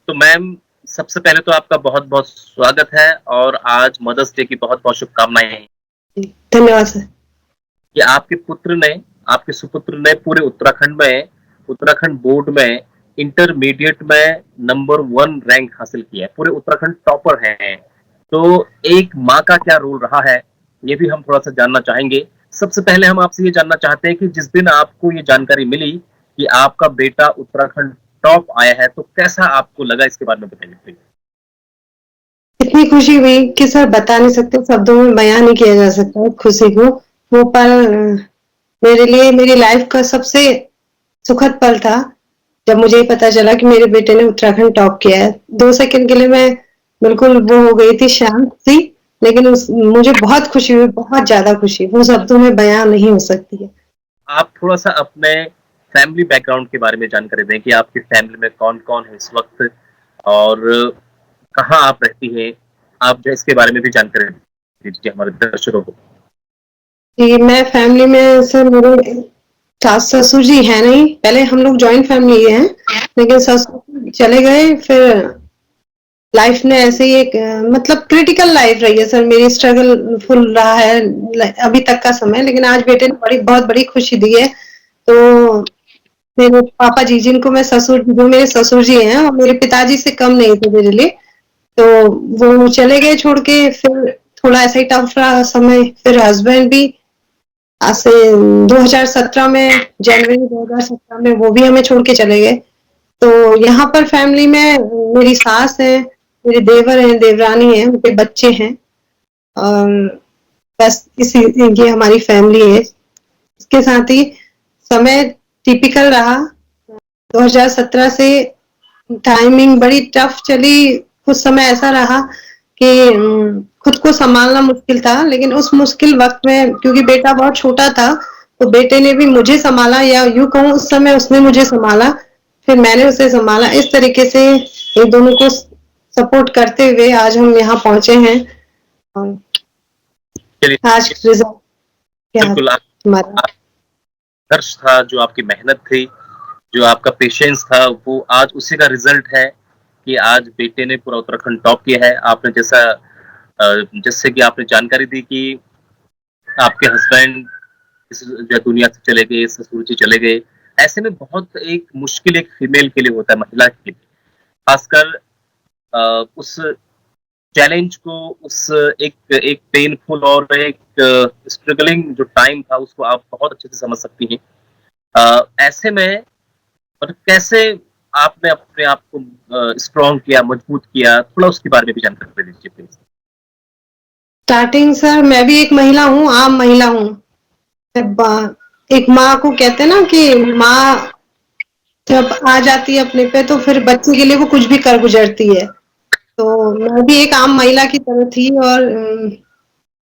तो मैम, सबसे पहले तो आपका बहुत-बहुत स्वागत है और आज मदर्स डे की बहुत-बहुत शुभकामनाएँ धन्यवाद सर। कि आपके सुपुत्र ने पूरे उत्तराखंड बोर्ड में इंटरमीडिएट में नंबर 1 रैंक हासिल किया है, पूरे उत्तराखंड टॉपर हैं। तो एक माँ का क्या रोल रहा है, ये भी हम थोड़ा-सा जानना चाहेंगे। सबसे पहले हम आपसे ये जानना चाहते हैं कि जिस दिन आपको ये जानकारी मिली कि आपका बेटा उत्तराखंड टॉप आया है, तो कैसा आपको लगा इसके बारे में बताइए प्लीज़? इतनी खुशी हुई कि सर बता नहीं सकते, शब्दों में बयां नहीं किया जा सकता खुशी को। वो पल मेरे लिए मेरी लाइफ का सबसे सुखद पल था जब मुझे पता चला कि मेरे बेटे ने उत्तराखंड टॉप किया है। 2 सेकंड के लिए मैं बिल्कुल वो हो गई थी, शांत सी, लेकिन मुझे बहुत खुशी हुई, बहुत ज्यादा खुशी, वो शब्दों में बयां नहीं हो सकती है। आप थोड़ा-सा अपने फैमिली बैकग्राउंड के बारे में जानकारी दें कि आपकी फैमिली में कौन-कौन है इस वक़्त और कहाँ आप रहती हैं? आप जो इसके बारे में भी जानकारी दीजिए हमारे दर्शकों को। जी, मैं फैमिली में सर मेरे सास ससुर जी है नहीं, पहले हम लोग जॉइंट फैमिली हैं, लेकिन ससुर चले गए। फिर लाइफ में ऐसे ही एक मतलब क्रिटिकल लाइफ रही है सर मेरी, स्ट्रगल फुल रहा है अभी तक का समय, लेकिन आज बेटे ने बहुत बड़ी खुशी दी है। तो मेरे पापा जी, जिनको मैं ससुर, जो मेरे ससुर जी हैं और मेरे पिताजी से कम नहीं थे मेरे लिए, तो वो चले गए छोड़ के। फिर थोड़ा ऐसा ही टफ रहा समय। फिर हस्बैंड भी आज से 2017 में, जनवरी 2017 में वो भी हमें छोड़ के चले गए। तो यहाँ पर फैमिली में मेरी सास है, मेरे देवर हैं, देवरानी है, उनके बच्चे हैं, और बस इसी, ये हमारी फैमिली है। इसके साथ ही समय टिपिकल रहा। 2017 से टाइमिंग बड़ी टफ चली। कुछ समय ऐसा रहा कि खुद को संभालना मुश्किल था, लेकिन उस मुश्किल वक्त में क्योंकि बेटा बहुत छोटा था, तो बेटे ने भी मुझे संभाला, या यूं कहूँ उस समय उसने मुझे संभाला, फिर मैंने उसे संभाला। इस तरीके से एक दोनों को सपोर्ट करते हुए आज हम यहाँ पहुंचे हैं। और चलिए, आज रिजल्ट क्या बिल्कुल हमारा। संघर्ष था, जो आपकी मेहनत थी, जो आपका पेशेंस था, वो आज उसी का रिज़ल्ट है कि आज बेटे ने पूरा उत्तराखंड टॉप किया है। आपने जैसे कि आपने जानकारी दी कि आपके हस्बैंड इस जो दुनिया से चले गए, ससुर जी चले गए। ऐसे में बहुत एक मुश्किल एक फीमेल के लिए होता है, महिला के लिए। खासकर उस चैलेंज को, उस एक एक पेनफुल और एक स्ट्रगलिंग जो टाइम था, उसको आप बहुत अच्छे से समझ सकती हैं। ऐसे में मतलब कैसे आपने अपने आप को स्ट्रॉन्ग किया, मजबूत किया? थोड़ा उसके बारे में भी जानकारी दीजिए प्लीज़। स्टार्टिंग सर, मैं भी एक महिला हूँ, आम महिला हूँ। एक माँ को कहते हैं ना कि माँ जब आ जाती है अपने पे, तो फिर बच्चे के लिए वो कुछ भी कर गुजरती है। तो मैं भी एक आम महिला की तरह थी, और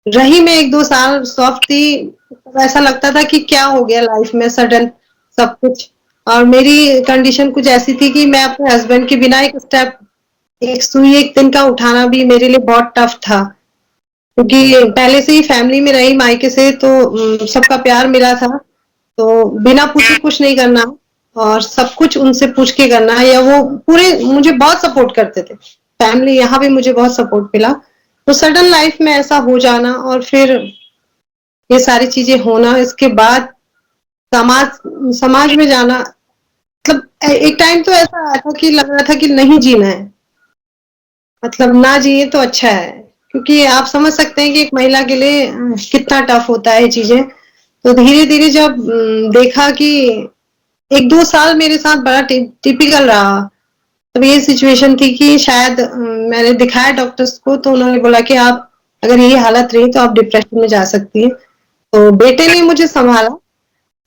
रही मैं 1-2 साल सॉफ्ट थी। तो ऐसा लगता था कि क्या हो गया लाइफ में सडन सब कुछ। और मेरी कंडीशन कुछ ऐसी थी कि मैं अपने हस्बैंड के बिना एक स्टेप, एक सुई एक दिन का उठाना भी मेरे लिए बहुत टफ था, क्योंकि पहले से ही फैमिली में रही मायके से, तो सबका प्यार मिला था। तो बिना पूछे कुछ नहीं करना, और सब कुछ उनसे पूछ के करना, या वो पूरे मुझे बहुत सपोर्ट करते थे। फैमिली यहाँ भी मुझे बहुत सपोर्ट मिला। तो सडन लाइफ में ऐसा हो जाना, और फिर ये सारी चीजें होना, इसके बाद समाज में जाना, मतलब एक टाइम तो ऐसा आया था कि लग रहा था कि नहीं जीना है, मतलब ना जिए तो अच्छा है। क्योंकि आप समझ सकते हैं कि एक महिला के लिए कितना टफ होता है ये चीजें। तो धीरे धीरे जब देखा कि 1-2 साल मेरे साथ बड़ा टिपिकल रहा, तब ये सिचुएशन थी कि शायद मैंने दिखाया डॉक्टर्स को, तो उन्होंने बोला कि आप अगर ये हालत रही तो आप डिप्रेशन में जा सकती हैं। तो बेटे ने मुझे संभाला,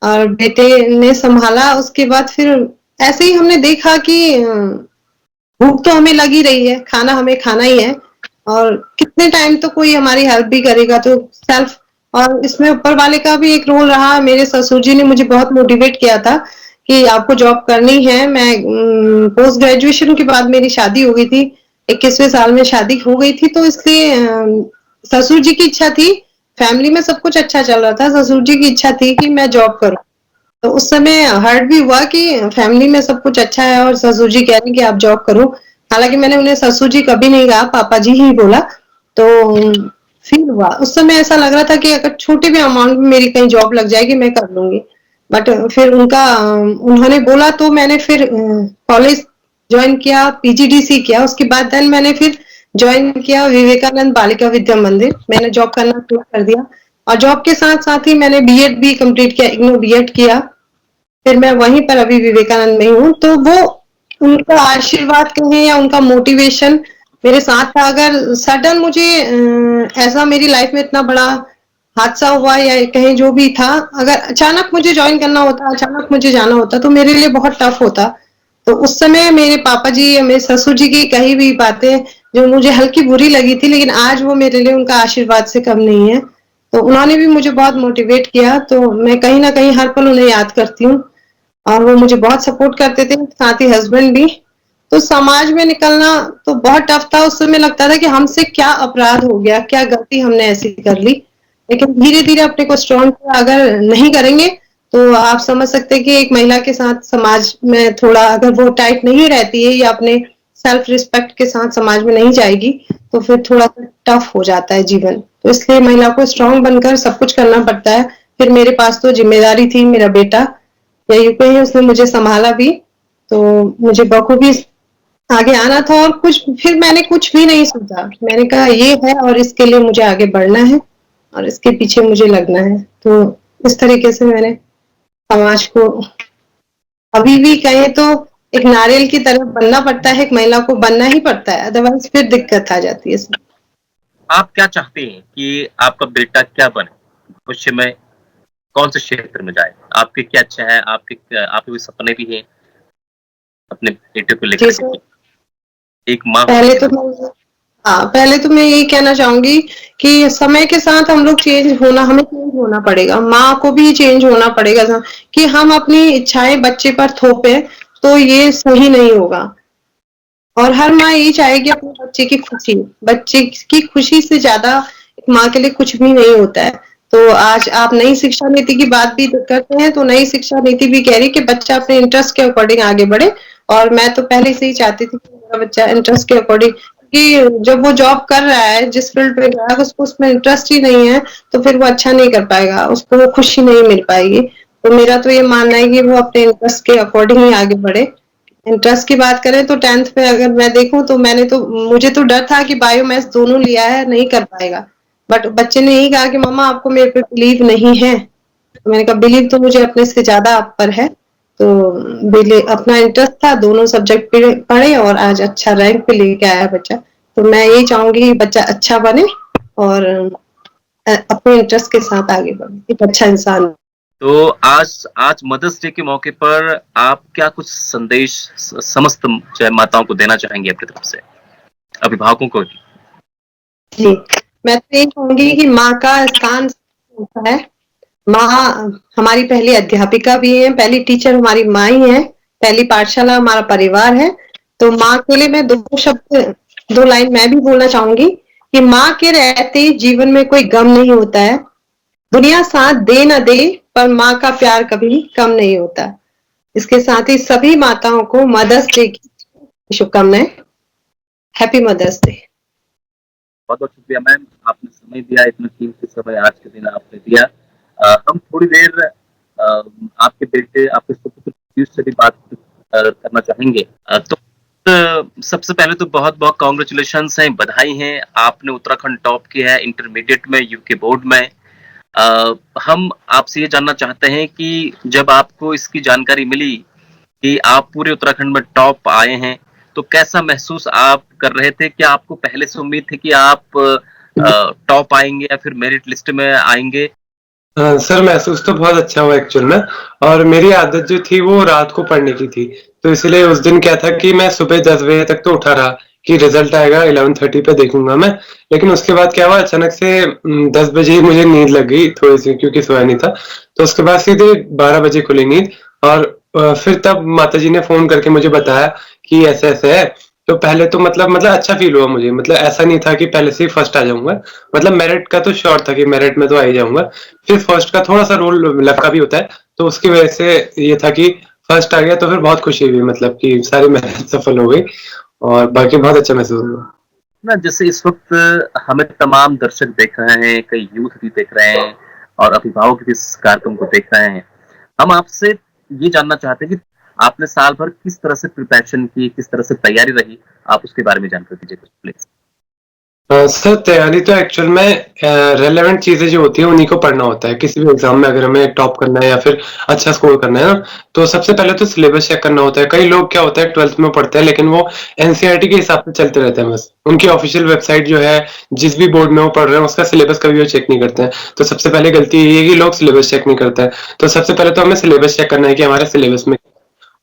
और बेटे ने संभाला, उसके बाद फिर ऐसे ही हमने देखा कि भूख तो हमें लगी रही है, खाना हमें खाना ही है, और कितने टाइम तो कोई हमारी हेल्प भी करेगा, तो सेल्फ। और इसमें ऊपर वाले का भी एक रोल रहा। मेरे ससुर जी ने मुझे बहुत मोटिवेट किया था कि आपको जॉब करनी है। मैं पोस्ट ग्रेजुएशन के बाद मेरी शादी हो गई थी, 21वें साल में शादी हो गई थी, तो इसलिए ससुर जी की इच्छा थी, फैमिली में सब कुछ अच्छा चल रहा था, ससुर जी की इच्छा थी कि मैं जॉब करूं। तो उस समय हर्ट भी हुआ कि फैमिली में सब कुछ अच्छा है और ससुर जी कह रहे हैं कि आप जॉब करो। हालाँकि मैंने उन्हें ससुर जी कभी नहीं कहा, पापा जी ही बोला। तो फ़ील हुआ। उस समय ऐसा लग रहा था कि अगर छोटे भी अमाउंट में मेरी कहीं जॉब लग जाएगी, मैं कर लूँगी। बट फिर उन्होंने बोला तो मैंने फिर कॉलेज जॉइन किया, पीजीडीसी किया, उसके बाद देन मैंने फिर जॉइन किया विवेकानंद बालिका विद्या मंदिर। मैंने जॉब करना शुरू कर दिया और जॉब के साथ-साथ ही मैंने बीएड भी कंप्लीट किया, इग्नू बीएड किया। फिर मैं वहीं पर अभी विवेकानंद में ही हूँ। तो वो उनका आशीर्वाद कहें या उनका मोटिवेशन मेरे साथ था। अगर सडन मुझे ऐसा मेरी लाइफ में इतना बड़ा हादसा हुआ या कहीं जो भी था, अगर अचानक मुझे जॉइन करना होता, अचानक मुझे जाना होता, तो मेरे लिए बहुत टफ होता। तो उस समय मेरे पापा जी या मेरे ससुर जी की कही हुई बातें जो मुझे हल्की बुरी लगी थी, लेकिन आज वो मेरे लिए उनका आशीर्वाद से कम नहीं है। तो उन्होंने भी मुझे बहुत मोटिवेट किया, तो मैं कहीं न कहीं हर पल उन्हें याद करती हूँ और वो मुझे बहुत सपोर्ट करते थे, साथ ही हस्बैंड भी। तो समाज में निकलना तो बहुत टफ था, उस समय लगता था कि हमसे क्या अपराध हो गया, क्या गलती हमने ऐसी कर ली। लेकिन धीरे-धीरे अपने को स्ट्रॉन्ग किया, अगर नहीं करेंगे तो आप समझ सकते हैं कि एक महिला के साथ समाज में थोड़ा अगर वो टाइट नहीं रहती है या अपने सेल्फ रिस्पेक्ट के साथ समाज में नहीं जाएगी, तो फिर थोड़ा-सा टफ हो जाता है जीवन। तो इसलिए महिला को स्ट्रॉन्ग बनकर सब कुछ करना पड़ता है। फिर मेरे पास तो ज़िम्मेदारी थी, मेरा बेटा या यूपी ही उसने मुझे संभाला भी, तो मुझे बखूबी आगे आना था और कुछ फिर मैंने कुछ भी नहीं सोचा। मैंने कहा ये है और इसके लिए मुझे आगे बढ़ना है और इसके पीछे मुझे लगना है। तो इस तरीके से मैंने समाज को अभी भी कहें तो एक नारियल की तरह बनना पड़ता है, एक महिला को बनना ही पड़ता है, अदरवाइज़ फिर दिक्कत आ जाती है इसमें। आप क्या चाहते हैं कि आपका बेटा क्या बने? भविष्य में कौन से क्षेत्र में जाए? आपकी क्या इच्छा है? आपके कोई सपने भी हैं अपने बेटे को लेकर जैसे के? एक माँ होने पहले के तो नाते। मैं पहले तो मैं यही कहना चाहूँगी कि समय के साथ हम लोग हमें चेंज होना पड़ेगा। माँ को भी चेंज होना पड़ेगा कि हम अपनी इच्छाएँ बच्चे पर थोपें, तो ये सही नहीं होगा। और हर माँ यही चाहेगी अपने बच्चे की खुशी। बच्चे की खुशी से ज़्यादा एक माँ के लिए कुछ भी नहीं होता है। तो आज आप नई शिक्षा नीति की बात भी करते हैं, तो नई शिक्षा नीति भी कह रही है कि बच्चा अपने इंटरेस्ट के अकॉर्डिंग आगे बढ़े और मैं तो पहले से ही चाहती थी कि मेरा बच्चा इंटरेस्ट के अकॉर्डिंग कि जब वो जॉब कर रहा है, जिस फील्ड पे गया है, उसको उसमें इंटरेस्ट ही नहीं है, तो फिर वो अच्छा नहीं कर पाएगा, उसको वो खुशी नहीं मिल पाएगी। तो मेरा तो ये मानना है कि वो अपने इंटरेस्ट के अकॉर्डिंग ही आगे बढ़े। इंटरेस्ट की बात करें तो 10th में अगर मैं देखूं तो मुझे तो डर था कि बायो मैथ्स दोनों लिया है नहीं कर पाएगा, बट बच्चे ने यही कहा कि मम्मा आपको मेरे पे बिलीव नहीं है। तो मैंने कहा बिलीव तो मुझे अपने से ज्यादा आप पर है। तो अपना इंटरेस्ट था, दोनों सब्जेक्ट पढ़े और आज अच्छा रैंक पे लेके आया बच्चा। तो मैं यही चाहूंगी कि बच्चा अच्छा बने और अपने इंटरेस्ट के साथ आगे बढ़े, एक अच्छा इंसान। तो आज आज मदर्स डे के मौके पर आप क्या कुछ संदेश समस्त जय माताओं को देना चाहेंगे अपनी तरफ से, अभिभावकों को भी? जी, मैं तो यही कहूंगी कि माँ का स्थान होता है। माँ हमारी पहली अध्यापिका भी है, पहली टीचर हमारी माँ ही है, पहली पाठशाला हमारा परिवार है। तो माँ के लिए मैं दो लाइन मैं भी बोलना चाहूंगी कि माँ के रहते जीवन में कोई गम नहीं होता है। दुनिया साथ दे ना दे, पर माँ का प्यार कभी कम नहीं होता। इसके साथ ही सभी माताओं को मदर्स डे की शुभकामनाएं। Happy Mother's Day. बहुत बहुत शुक्रिया मैम, आपने समय दिया, इतना कीमती समय आज के दिन आपने दिया। हम थोड़ी देर आपके बेटे, आपके सुपुत्र पीयूष से भी बात करना चाहेंगे। सबसे पहले तो बहुत बहुत कॉन्ग्रेचुलेशंस हैं, बधाई हैं, आपने उत्तराखंड टॉप किया है इंटरमीडिएट में, यूके बोर्ड में। हम आपसे ये जानना चाहते हैं कि जब आपको इसकी जानकारी मिली कि आप पूरे उत्तराखंड में टॉप आए हैं, तो कैसा महसूस आप कर रहे थे? क्या आपको पहले से उम्मीद थी कि आप टॉप आएंगे या फिर मेरिट लिस्ट में आएंगे? सर महसूस तो बहुत अच्छा हुआ एक्चुअल में। और मेरी आदत जो थी वो रात को पढ़ने की थी, तो इसलिए उस दिन क्या था कि मैं सुबह 10 बजे तक तो उठा रहा कि रिजल्ट आएगा 11:30 पे देखूंगा मैं। लेकिन उसके बाद क्या हुआ, अचानक से 10 बजे ही मुझे नींद लग गई थोड़ी सी, क्योंकि सोया नहीं था। तो उसके बाद सीधे 12 बजे खुली नींद और फिर तब माताजी ने फोन करके मुझे बताया कि ऐसे ऐसे है। तो पहले तो मतलब अच्छा फील हुआ मुझे, मतलब ऐसा नहीं था कि पहले से ही फर्स्ट आ जाऊंगा। मतलब मेरिट का तो श्योर था कि मेरिट में तो आ ही जाऊंगा। फिर फर्स्ट का थोड़ा सा रोल लक का भी होता है, तो उसकी वजह से ये था कि फर्स्ट आ गया, तो फिर बहुत खुशी हुई, मतलब कि सारी मेहनत सफल हो गई। और बाकी बहुत अच्छा महसूस हुआ। ना जैसे इस वक्त हमें तमाम दर्शक देख रहे हैं, कई यूथ भी देख रहे हैं और अभिभावक भी इस कार्यक्रम को देख रहे हैं। हम आपसे ये जानना चाहते हैं कि आपने साल भर किस तरह से प्रिपरेशन की, किस तरह से तैयारी रही? आप उसके बारे में जानकारी दीजिए कुछ प्लीज। सर तैयारी तो एक्चुअल में रेलेवेंट चीजें जो होती है उन्हीं को पढ़ना होता है। किसी भी एग्जाम में अगर हमें टॉप करना है या फिर अच्छा स्कोर करना है ना, तो सबसे पहले तो सिलेबस चेक करना होता है। कई लोग क्या होता है 12th में पढ़ते हैं लेकिन वो एनसीईआरटी के हिसाब से चलते रहते हैं बस। उनकी ऑफिशियल वेबसाइट जो है, जिस भी बोर्ड में वो पढ़ रहे हैं उसका सिलेबस कभी वो चेक नहीं करते हैं। तो सबसे पहले गलती यही है कि लोग सिलेबस चेक नहीं करते हैं। तो सबसे पहले तो हमें सिलेबस चेक करना है कि हमारे सिलेबस में,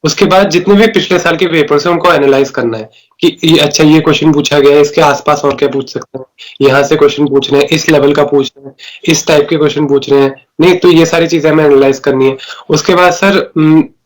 उसके बाद जितने भी पिछले साल के पेपर्स हैं उनको एनालाइज करना है कि ये अच्छा ये क्वेश्चन पूछा गया है, इसके आसपास और क्या पूछ सकते हैं, यहाँ से क्वेश्चन पूछ रहे हैं, इस लेवल का पूछ रहे हैं, इस टाइप के क्वेश्चन पूछ रहे हैं, नहीं तो ये सारी चीजें हमें एनालाइज करनी है। उसके बाद सर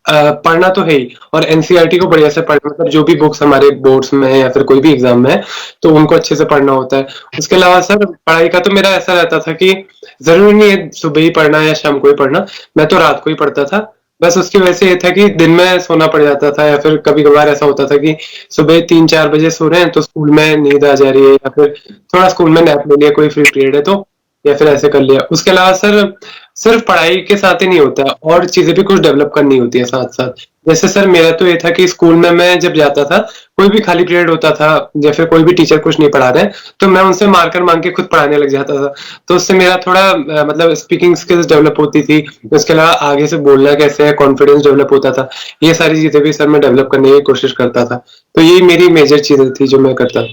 पढ़ना तो है ही, और एनसीईआरटी को बढ़िया से पढ़ना, मतलब जो भी बुक्स हमारे बोर्ड्स में है या फिर कोई भी एग्जाम में है तो उनको अच्छे से पढ़ना होता है। उसके अलावा सर पढ़ाई का तो मेरा ऐसा रहता था कि जरूरी नहीं है सुबह ही पढ़ना या शाम को ही पढ़ना, मैं तो रात को ही पढ़ता था। बस उसकी वजह से ये था कि दिन में सोना पड़ जाता था, या फिर कभी कभार ऐसा होता था कि सुबह 3-4 बजे सो रहे हैं तो स्कूल में नींद आ जा रही है, या फिर थोड़ा स्कूल में नैप ले लिया, कोई फ्री पीरियड है तो, या फिर ऐसे कर लिया। उसके अलावा सर सिर्फ पढ़ाई के साथ ही नहीं होता है, और चीजें भी कुछ डेवलप करनी होती है साथ साथ। जैसे सर मेरा तो ये था कि स्कूल में मैं जब जाता था, कोई भी खाली पीरियड होता था या फिर कोई भी टीचर कुछ नहीं पढ़ा रहे तो मैं उनसे मार्कर मांग के खुद पढ़ाने लग जाता था। तो उससे मेरा थोड़ा मतलब स्पीकिंग स्किल्स डेवलप होती थी। उसके अलावा आगे से बोलना कैसे है, कॉन्फिडेंस डेवलप होता था। ये सारी चीजें भी सर मैं डेवलप करने की कोशिश करता था। तो यही मेरी मेजर चीजें थी जो मैं करता था।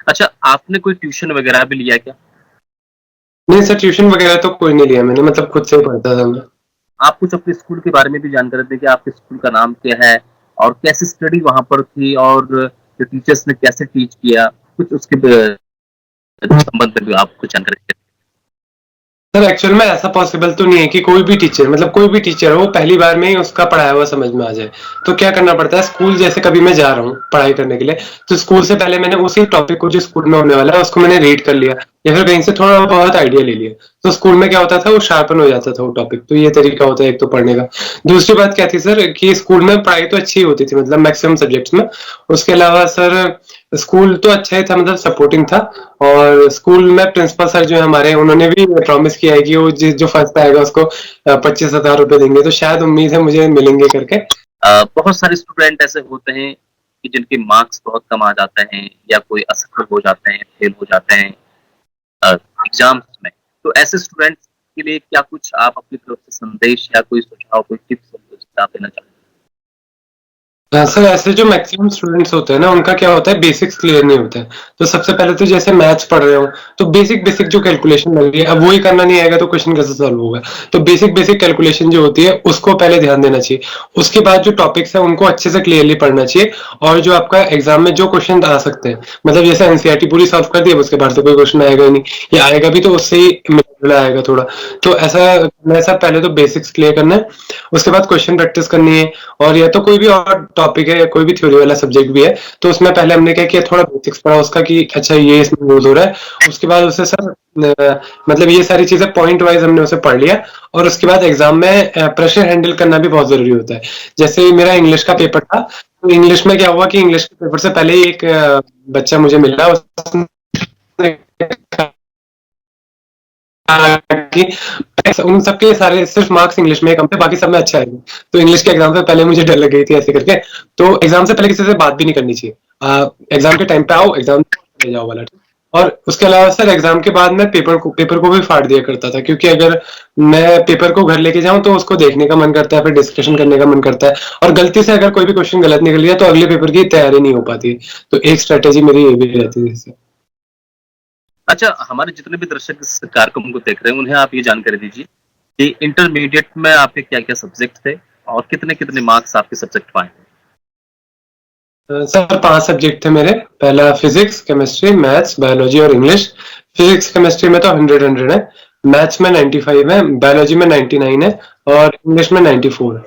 अच्छा, आपने कोई ट्यूशन वगैरह भी लिया क्या? नहीं सर, ट्यूशन वगैरह तो कोई नहीं लिया मैंने, मतलब खुद से ही पढ़ता था मैं। आप कुछ अपने स्कूल के बारे में भी जानकारी दें कि आपके स्कूल का नाम क्या है और कैसी स्टडी वहां पर थी और जो टीचर्स ने कैसे टीच किया, कुछ उसके संबंध में भी आप कुछ जानकारी दें। सर एक्चुअल में ऐसा पॉसिबल तो नहीं है कि कोई भी टीचर, मतलब कोई भी टीचर हो पहली बार में ही उसका पढ़ाया हुआ समझ में आ जाए। तो क्या करना पड़ता है, स्कूल जैसे कभी मैं जा रहा हूँ पढ़ाई करने के लिए, तो स्कूल से पहले मैंने उसी टॉपिक को जो स्कूल में होने वाला है उसको मैंने रीड कर लिया, या फिर कहीं से थोड़ा बहुत आइडिया ले लिया। तो स्कूल में क्या होता था, वो शार्पन हो जाता था वो टॉपिक। तो ये तरीका होता है एक तो पढ़ने का। दूसरी बात क्या थी सर, कि स्कूल में पढ़ाई तो अच्छी होती थी, मतलब मैक्सिमम सब्जेक्ट्स में। उसके अलावा सर स्कूल तो अच्छा ही था, मतलब सपोर्टिंग था। और स्कूल में प्रिंसिपल सर जो है हमारे, उन्होंने भी प्रॉमिस किया है कि वो जो फर्स्ट आएगा उसको 25,000 रुपए देंगे। तो शायद उम्मीद है मुझे मिलेंगे करके। बहुत सारे स्टूडेंट ऐसे होते हैं कि जिनके मार्क्स बहुत कम आ जाते हैं या कोई असफल हो जाते हैं, फेल हो जाते हैं एग्जाम्स में। तो ऐसे स्टूडेंट्स के लिए क्या कुछ आप अपनी तरफ से संदेश या कोई सुझाव, कोई टिप्स आप देना चाहते हैं? सर ऐसे जो मैक्सिमम स्टूडेंट्स होते हैं ना, उनका क्या होता है, बेसिक्स क्लियर नहीं होता है। तो सबसे पहले तो जैसे मैथ्स पढ़ रहे हो तो बेसिक बेसिक जो कैलकुलेशन लग रही है, अब वही करना नहीं आएगा तो क्वेश्चन कैसे सॉल्व होगा। तो बेसिक बेसिक कैलकुलेशन जो होती है उसको पहले ध्यान देना चाहिए। उसके बाद जो टॉपिक्स है उनको अच्छे से क्लियरली पढ़ना चाहिए। और जो आपका एग्जाम में जो क्वेश्चन आ सकते हैं, मतलब जैसे एनसीईआरटी पूरी सॉल्व कर दी, उसके बाद से कोई क्वेश्चन आएगा ही नहीं, या आएगा भी तो उससे ही मिला आएगा थोड़ा। तो ऐसा पहले तो बेसिक्स क्लियर करना है। उसके बाद क्वेश्चन प्रैक्टिस करनी है। और या तो कोई भी और टॉपिक है या कोई भी थ्योरी वाला सब्जेक्ट भी है, तो उसमें पहले हमने क्या किया, थोड़ा बेसिक्स पढ़ा उसका कि अच्छा ये इसमें यूज हो रहा है। उसके बाद उसे सर मतलब ये सारी चीजें पॉइंट वाइज हमने उसे पढ़ लिया। और उसके बाद एग्जाम में प्रेशर हैंडल करना भी बहुत जरूरी होता है। जैसे मेरा इंग्लिश का पेपर था, तो इंग्लिश में क्या हुआ कि इंग्लिश के पेपर से पहले ही एक बच्चा मुझे मिला, उसने कि उन सबके सारे सिर्फ मार्क्स इंग्लिश में कम थे, बाकी सब में अच्छा है। तो इंग्लिश के एग्जाम से पहले मुझे डर लग गई थी ऐसे करके। तो एग्जाम से पहले किसी से बात भी नहीं करनी चाहिए। एग्जाम के टाइम पे आओ, एग्जाम ले जाओ वाला। और उसके अलावा सर एग्जाम के बाद मैं पेपर को भी फाड़ दिया करता था, क्योंकि अगर मैं पेपर को घर लेके जाऊं तो उसको देखने का मन करता है, फिर डिस्कशन करने का मन करता है। और गलती से अगर कोई भी क्वेश्चन गलत निकल गया तो अगले पेपर की तैयारी नहीं हो पाती। तो एक स्ट्रेटेजी मेरी ये भी रहती है। अच्छा, हमारे जितने भी दर्शक इस कार्यक्रम को देख रहे हैं उन्हें आप ये जानकारी दीजिए कि इंटरमीडिएट में आपके क्या-क्या सब्जेक्ट थे और कितने-कितने मार्क्स आपके सब्जेक्ट पाए? सर 5 सब्जेक्ट थे मेरे। पहला फिजिक्स, केमिस्ट्री, मैथ्स, बायोलॉजी और इंग्लिश। फिजिक्स केमिस्ट्री में तो 100 है, मैथ्स में 95 है, बायोलॉजी में 99 है और इंग्लिश में 94 है।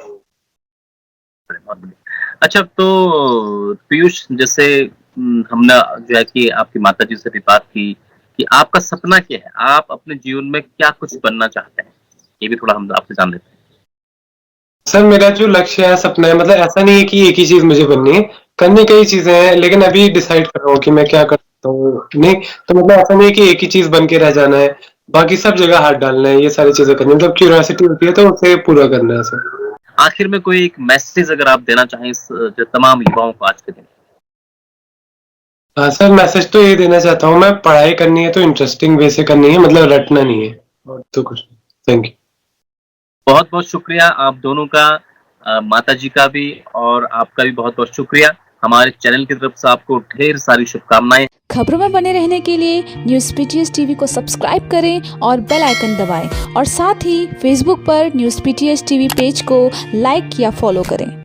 अच्छा, तो पीयूष, जैसे हमने जो है कि आपकी माताजी से भी बात की कि आपका सपना क्या है? आप अपने जीवन में क्या कुछ बनना चाहते हैं? ये भी थोड़ा हम आपसे जान लेते हैं। सर मेरा जो लक्ष्य है, सपना है, मतलब ऐसा नहीं है कि एक ही चीज मुझे बननी है। करनी कई चीजें हैं, लेकिन अभी डिसाइड कर रहा हूँ कि मैं क्या कर सकता हूँ। नहीं तो मतलब ऐसा नहीं है कि एक ही चीज बन के रह जाना है, बाकी सब जगह हाथ डालना है, ये सारी चीजें करनी है। मतलब क्यूरियोसिटी होती है तो उसे पूरा करना है सर। आखिर में कोई एक मैसेज अगर आप देना चाहें जो तमाम युवाओं को आज के दिन। हाँ सर, मैसेज तो ये देना चाहता हूँ मैं, पढ़ाई करनी है तो इंटरेस्टिंग वे से करनी है, मतलब रटना नहीं है और तो कुछ नहीं। Thank you. बहुत बहुत शुक्रिया आप दोनों का, माता जी का भी और आपका भी बहुत बहुत शुक्रिया। हमारे चैनल की तरफ से आपको ढेर सारी शुभकामनाएं। खबरों में बने रहने के लिए न्यूज़ पीटीएस टीवी को सब्सक्राइब करें और बेल आइकन दबाएं और साथ ही फेसबुक पर न्यूज़ पीटीएस टीवी पेज को लाइक या फॉलो करें।